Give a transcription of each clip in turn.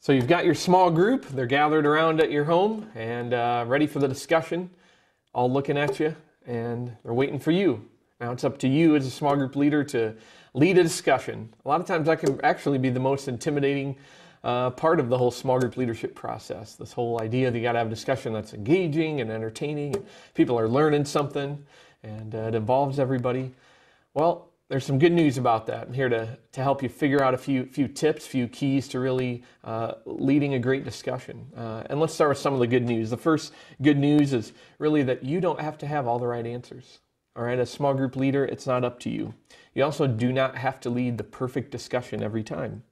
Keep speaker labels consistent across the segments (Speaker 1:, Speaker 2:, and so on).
Speaker 1: So you've got your small group. They're gathered around at your home and ready for the discussion, all looking at you, and they're waiting for you. Now it's up to you as a small group leader to lead a discussion. A lot of times that can actually be the most intimidating part of the whole small group leadership process. This whole idea that you got to have a discussion that's engaging and entertaining, and people are learning something, and it involves everybody. Well, there's some good news about that. I'm here to help you figure out a few tips, few keys to really leading a great discussion. And let's start with some of the good news. The first good news is really that you don't have to have all the right answers. All right, as small group leader, it's not up to you. You also do not have to lead the perfect discussion every time.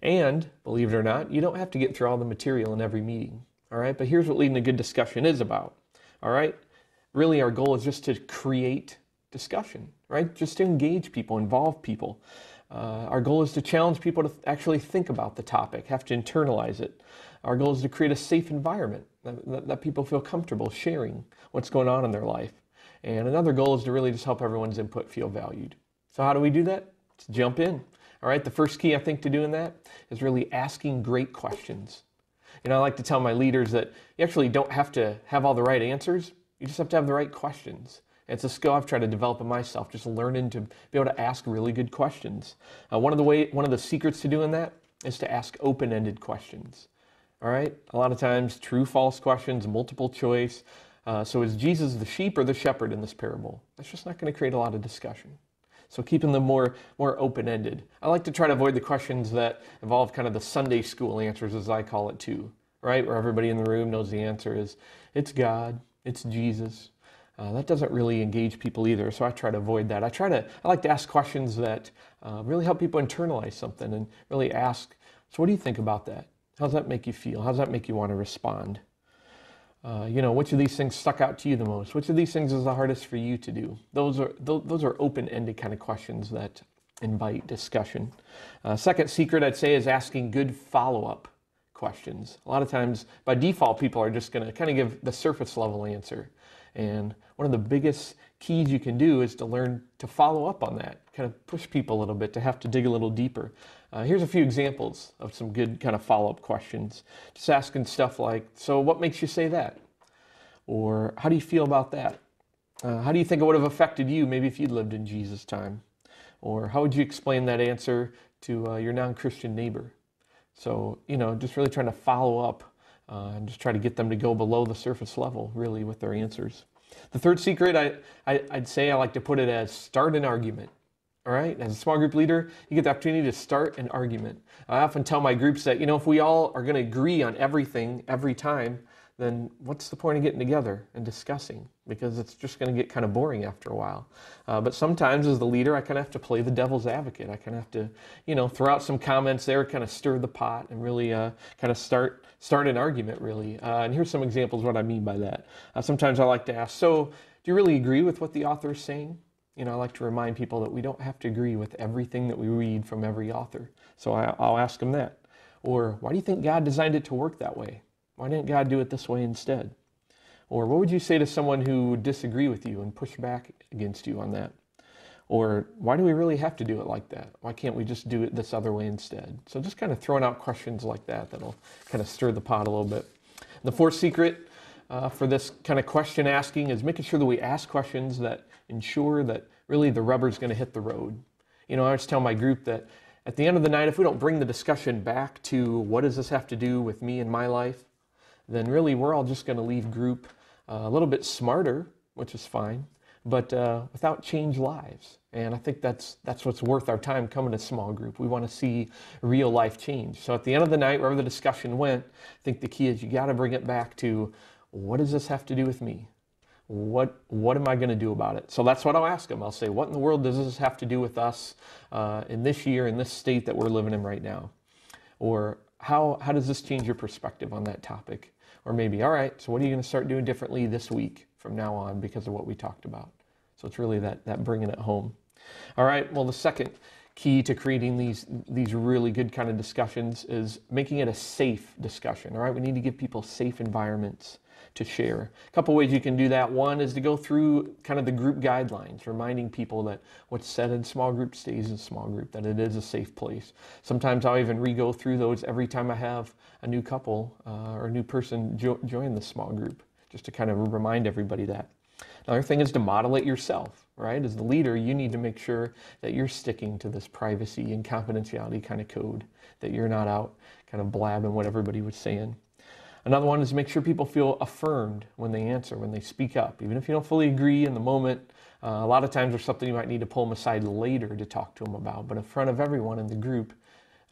Speaker 1: And, believe it or not, you don't have to get through all the material in every meeting. All right, but here's what leading a good discussion is about. All right, really our goal is just to create discussion, right? Just to engage people, involve people. Our goal is to challenge people to actually think about the topic, have to internalize it. Our goal is to create a safe environment that people feel comfortable sharing what's going on in their life. And another goal is to really just help everyone's input feel valued. So how do we do that? Let's jump in. All right, the first key I think to doing that is really asking great questions. You know, I like to tell my leaders that you actually don't have to have all the right answers. You just have to have the right questions. It's a skill I've tried to develop in myself, just learning to be able to ask really good questions. One of the secrets to doing that is to ask open-ended questions. All right, a lot of times true, false questions, multiple choice. So is Jesus the sheep or the shepherd in this parable? That's just not going to create a lot of discussion. So keeping them more open-ended. I like to try to avoid the questions that involve kind of the Sunday school answers, as I call it too, right? Where everybody in the room knows the answer is, it's God, it's Jesus. That doesn't really engage people either, so I try to avoid that. I like to ask questions that really help people internalize something and really ask, so what do you think about that? How does that make you feel? How does that make you want to respond? Which of these things stuck out to you the most? Which of these things is the hardest for you to do? Those are open-ended kind of questions that invite discussion. Second secret I'd say is asking good follow-up questions. A lot of times, by default, people are just going to kind of give the surface level answer. And one of the biggest keys you can do is to learn to follow up on that, kind of push people a little bit to have to dig a little deeper. Here's a few examples of some good kind of follow-up questions. Just asking stuff like, so what makes you say that? Or how do you feel about that? How do you think it would have affected you maybe if you'd lived in Jesus' time? Or how would you explain that answer to your non-Christian neighbor? So, just really trying to follow up and just try to get them to go below the surface level, really, with their answers. The third secret, I'd say I like to put it as start an argument. All right, as a small group leader, you get the opportunity to start an argument. I often tell my groups that, if we all are going to agree on everything every time, then what's the point of getting together and discussing? Because it's just going to get kind of boring after a while. But sometimes as the leader, I kind of have to play the devil's advocate. I kind of have to, throw out some comments there, kind of stir the pot and really kind of start an argument, really. And here's some examples of what I mean by that. Sometimes I like to ask, so do you really agree with what the author is saying? I like to remind people that we don't have to agree with everything that we read from every author. So I'll ask them that. Or why do you think God designed it to work that way? Why didn't God do it this way instead? Or what would you say to someone who would disagree with you and push back against you on that? Or why do we really have to do it like that? Why can't we just do it this other way instead? So just kind of throwing out questions like that that'll kind of stir the pot a little bit. The fourth secret for this kind of question asking is making sure that we ask questions that ensure that really the rubber's going to hit the road. I always tell my group that at the end of the night, if we don't bring the discussion back to what does this have to do with me and my life, then really we're all just going to leave group a little bit smarter, which is fine, but without changed lives. And I think that's what's worth our time coming to small group. We want to see real life change. So at the end of the night, wherever the discussion went, I think the key is you got to bring it back to what does this have to do with me? What am I going to do about it? So that's what I'll ask them. I'll say, what in the world does this have to do with us in this year, in this state that we're living in right now? Or how does this change your perspective on that topic? Or maybe, all right, so what are you going to start doing differently this week from now on because of what we talked about? So it's really that bringing it home. All right, well, the second key to creating these really good kind of discussions is making it a safe discussion. All right, we need to give people safe environments to share. A couple ways you can do that. One is to go through kind of the group guidelines, reminding people that what's said in small group stays in small group, that it is a safe place. Sometimes I'll even re-go through those every time I have a new couple or a new person join the small group, just to kind of remind everybody that. Another thing is to model it yourself, right? As the leader, you need to make sure that you're sticking to this privacy and confidentiality kind of code, that you're not out kind of blabbing what everybody was saying. Another one is make sure people feel affirmed when they answer, when they speak up. Even if you don't fully agree in the moment, a lot of times there's something you might need to pull them aside later to talk to them about. But in front of everyone in the group,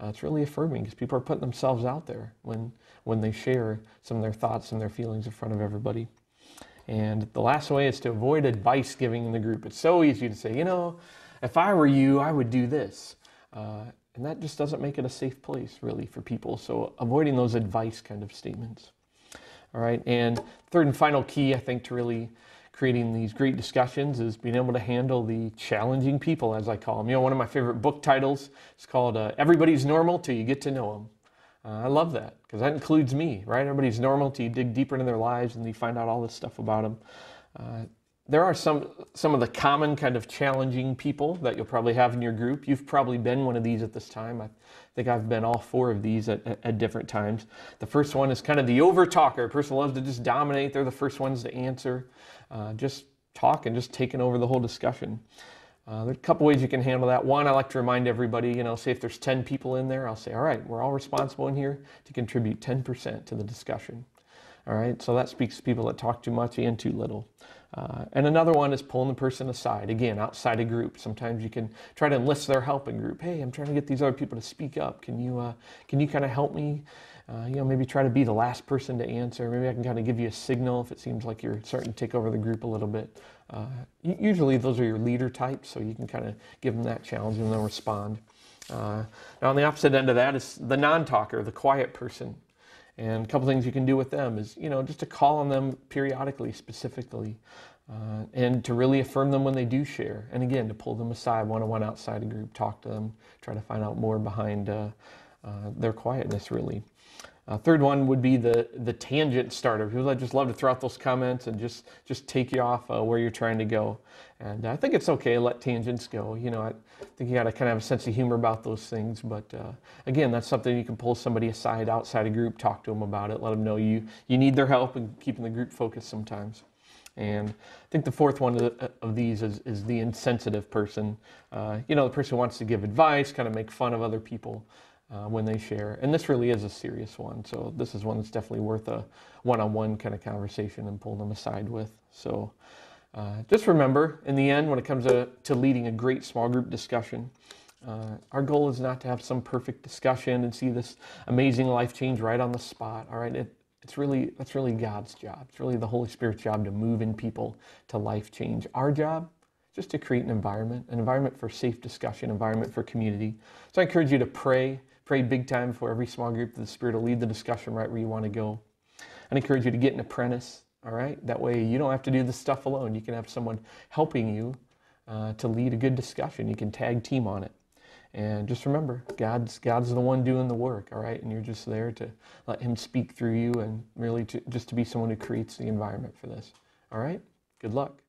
Speaker 1: it's really affirming because people are putting themselves out there when they share some of their thoughts and their feelings in front of everybody. And the last way is to avoid advice giving in the group. It's so easy to say, you know, if I were you, I would do this. And that just doesn't make it a safe place, really, for people. So avoiding those advice kind of statements. All right, and third and final key, I think, to really creating these great discussions is being able to handle the challenging people, as I call them. You know, one of my favorite book titles is called Everybody's Normal Till You Get to Know Them. I love that, because that includes me, right? Everybody's normal till you dig deeper into their lives and you find out all this stuff about them. There are some of the common kind of challenging people that you'll probably have in your group. You've probably been one of these at this time. I think I've been all four of these at different times. The first one is kind of the over-talker. A person loves to just dominate. They're the first ones to answer, just talk and just taking over the whole discussion. There's a couple ways you can handle that. One, I like to remind everybody, you know, say if there's 10 people in there, I'll say, all right, we're all responsible in here to contribute 10% to the discussion. All right, so that speaks to people that talk too much and too little. And another one is pulling the person aside, again, outside a group. Sometimes you can try to enlist their help in group. Hey, I'm trying to get these other people to speak up. Can you kind of help me? You know, maybe try to be the last person to answer. Maybe I can kind of give you a signal if it seems like you're starting to take over the group a little bit. Usually those are your leader types, so you can kind of give them that challenge and they'll respond. Now on the opposite end of that is the non-talker, the quiet person. And a couple things you can do with them is, you know, just to call on them periodically, specifically, and to really affirm them when they do share. And again, to pull them aside one-on-one outside a group, talk to them, try to find out more behind their quietness, really. Third one would be the tangent starter. People that just love to throw out those comments and just take you off where you're trying to go. And I think it's okay to let tangents go. You know, I think you got to kind of have a sense of humor about those things. But again, that's something you can pull somebody aside outside a group, talk to them about it, let them know you need their help in keeping the group focused sometimes. And I think the fourth one of these is the insensitive person. You know, the person who wants to give advice, kind of make fun of other people when they share. And this really is a serious one. So this is one that's definitely worth a one-on-one kind of conversation and pull them aside with. So just remember, in the end, when it comes to leading a great small group discussion, our goal is not to have some perfect discussion and see this amazing life change right on the spot. All right, that's really God's job. It's really the Holy Spirit's job to move in people to life change. Our job, just to create an environment for safe discussion, environment for community. So I encourage you to pray big time for every small group that the Spirit will lead the discussion right where you want to go. I encourage you to get an apprentice, all right? That way you don't have to do this stuff alone. You can have someone helping you to lead a good discussion. You can tag team on it. And just remember, God's the one doing the work, all right? And you're just there to let Him speak through you and really just to be someone who creates the environment for this, all right? Good luck.